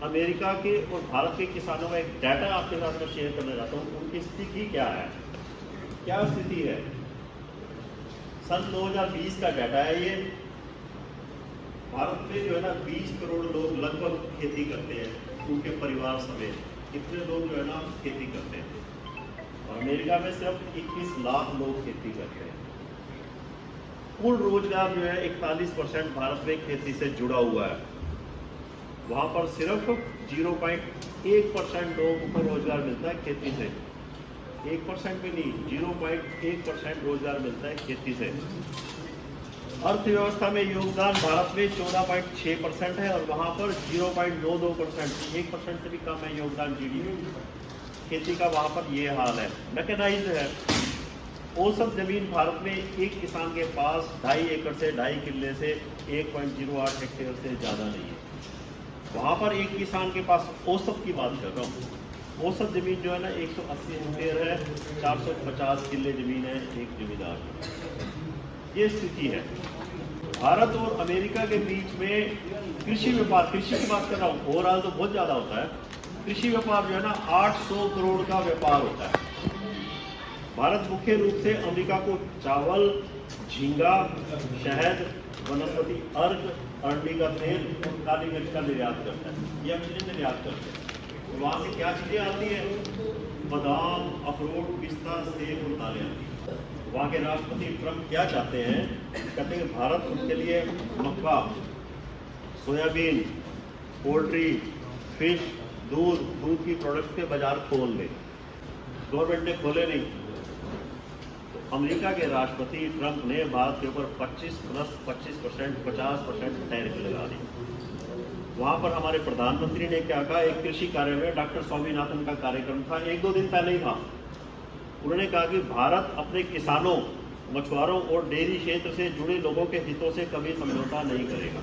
America के और भारत के किसानों का एक डाटा आपके साथ मैं शेयर करना चाहता हूँ। उनकी स्थिति क्या है, क्या स्थिति है। सन 2020 का डाटा है ये। भारत में जो है ना 20 करोड़ लोग लगभग खेती करते हैं, उनके परिवार समेत इतने लोग जो है ना खेती करते हैं। और अमेरिका में सिर्फ 21 लाख लोग खेती करते हैं। कुल रोजगार जो है 41% भारत में खेती से जुड़ा हुआ है। वहाँ पर सिर्फ 0.1% लोगों को रोजगार मिलता है खेती से। 1% भी नहीं, 0.1% रोजगार मिलता है खेती से। अर्थव्यवस्था में योगदान भारत में 14.6% है और वहाँ पर 0.22%, 1% से भी कम है योगदान जीडीपी खेती का। वहाँ पर ये हाल है। मैकेनाइज्ड है। औसत जमीन भारत में एक किसान के पास 2.5 एकड़ से 2.5 किले से 1.08 हेक्टेयर से ज़्यादा नहीं है। वहाँ पर एक किसान के पास औसत की बात कर रहा हूँ। औसत जमीन जो है ना 180 हेक्टेयर है, 450 किले जमीन है एक जमींदार की। ये स्थिति है। भारत और अमेरिका के बीच में कृषि व्यापार, कृषि की बात कर रहा हूँ, ओवरऑल तो बहुत ज़्यादा होता है। कृषि व्यापार जो है ना 800 करोड़ का व्यापार होता है। भारत मुख्य रूप से अमेरिका को चावल, झींगा, शहद, वनस्पति अर्क, अरंडी का तेल और काली मिर्च का निर्यात करता है। ये हम चीजें निर्यात करते हैं। तो वहाँ से क्या चीजें आती हैं? बादाम, अखरोट, पिस्ता, सेब और दालें आती हैं। वहाँ के राष्ट्रपति ट्रंप क्या चाहते हैं? कहते हैं भारत उनके लिए मक्का, सोयाबीन, पोल्ट्री, फिश, दूध की प्रोडक्ट के बाजार खोल दे। गवर्नमेंट ने खोले नहीं। अमेरिका के राष्ट्रपति ट्रंप ने भारत के ऊपर 25% 50% टैरिफ लगा दी। वहाँ पर हमारे प्रधानमंत्री ने क्या कहा? एक कृषि कार्य में डॉक्टर स्वामीनाथन का कार्यक्रम था, 1-2 दिन पहले ही था। उन्होंने कहा कि भारत अपने किसानों, मछुआरों और डेयरी क्षेत्र से जुड़े लोगों के हितों से कभी समझौता नहीं करेगा।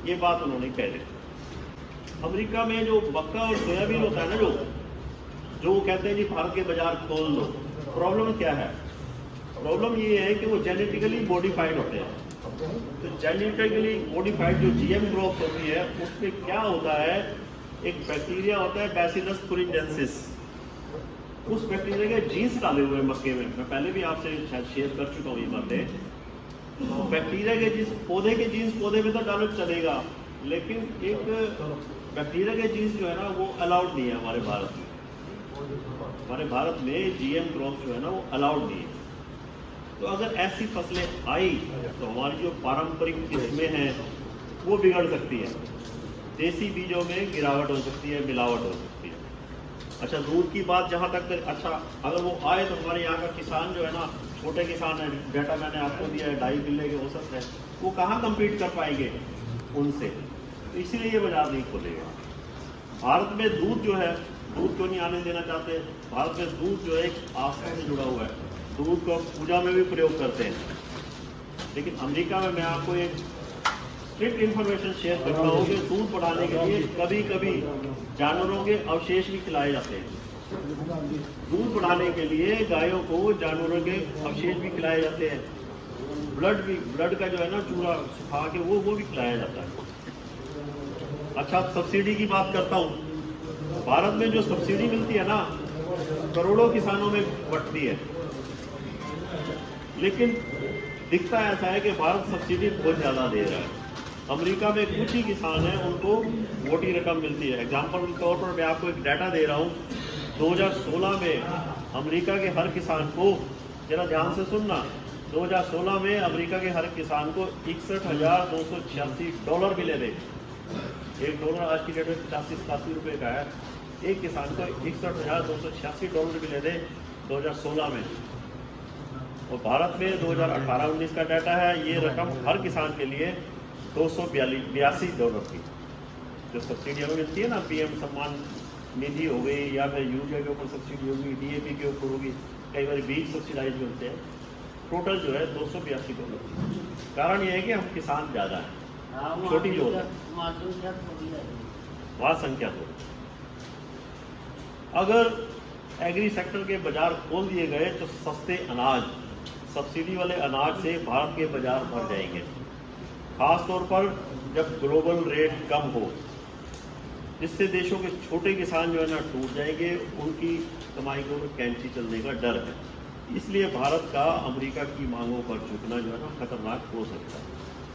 ये बात उन्होंने कह दी। अमेरिका में जो मक्का और सोयाबीन होता है ना, जो कहते हैं जी भारत के बाजार खोल दो। प्रॉब्लम क्या है? प्रॉब्लम ये है कि वो जेनेटिकली मॉडिफाइड होते हैं। तो जेनेटिकली मॉडिफाइड जो जीएम क्रॉप होती है उसमें क्या होता है? एक बैक्टीरिया होता है बैसिलस thuringiensis। उस बैक्टीरिया के जीन्स डाले हुए मक्के में, मैं पहले भी आपसे शायद शेयर कर चुका हूँ ये बातें। बैक्टीरिया के जीन्स, पौधे के जीन्स पौधे में तो डालो चलेगा, लेकिन एक बैक्टीरिया के जीन्स जो है ना वो अलाउड नहीं है हमारे भारत में। हमारे भारत में जीएम क्रॉप जो है ना वो अलाउड नहीं है। तो अगर ऐसी फसलें आई तो हमारी जो पारंपरिक किस्में हैं वो बिगड़ सकती है। देसी बीजों में गिरावट हो सकती है, मिलावट हो सकती है। अच्छा, दूध की बात जहाँ तक अच्छा, अगर वो आए तो हमारे यहाँ का किसान जो है ना, छोटे किसान है, डाटा मैंने आपको दिया है 2.5 किले के औसत है, वो कहाँ कम्पीट कर पाएंगे उनसे? तो इसीलिए ये बाजार नहीं खोलेगा। भारत में दूध जो है, दूध क्यों नहीं आने देना चाहते? भारत में दूध जो है एक आस्था से जुड़ा हुआ है। दूध को पूजा में भी प्रयोग करते हैं। लेकिन अमेरिका में मैं आपको एक स्ट्रिक्ट इंफॉर्मेशन शेयर करता हूँ कि दूध बढ़ाने के लिए कभी कभी जानवरों के अवशेष भी खिलाए जाते हैं। दूध बढ़ाने के लिए गायों को जानवरों के अवशेष भी खिलाए जाते हैं। ब्लड का जो है ना चूरा सुखा के वो भी खिलाया जाता है। अच्छा, सब्सिडी की बात करता हूँ। भारत में जो सब्सिडी मिलती है ना, करोड़ों किसानों में बंटती है, लेकिन दिखता ऐसा है कि भारत सब्सिडी बहुत ज़्यादा दे रहा है। अमेरिका में कुछ ही किसान हैं उनको मोटी रकम मिलती है। एग्जाम्पल के तौर पर मैं आपको एक डाटा दे रहा हूँ। 2016 में अमेरिका के हर किसान को, जरा ध्यान से सुनना, 2016 में अमेरिका के हर किसान को $61,286 मिले थे। $1 आज की डेट में 85-87 रुपये का है। एक किसान को $61,286 मिले थे 2016 में। और भारत में 2018-19 का डाटा है, ये रकम हर किसान के लिए $282 की। जो सब्सिडी हमें मिलती है ना, पीएम सम्मान निधि हो गई, या फिर यूरिया के ऊपर सब्सिडी होगी, डीएपी के ऊपर होगी, कई बार बीज सब्सिडाइज मिलते हैं। टोटल जो है $282। कारण ये है कि हम किसान ज़्यादा हैं, छोटी जो है वहाँ संख्या तो। अगर एग्री सेक्टर के बाजार खोल दिए गए तो सस्ते अनाज, सब्सिडी वाले अनाज से भारत के बाजार भर जाएंगे, खास तौर पर जब ग्लोबल रेट कम हो। जिससे देशों के छोटे किसान जो है ना टूट जाएंगे, उनकी कमाई को कैंची चलने का डर है। इसलिए भारत का अमेरिका की मांगों पर झुकना जो है ना खतरनाक हो सकता है।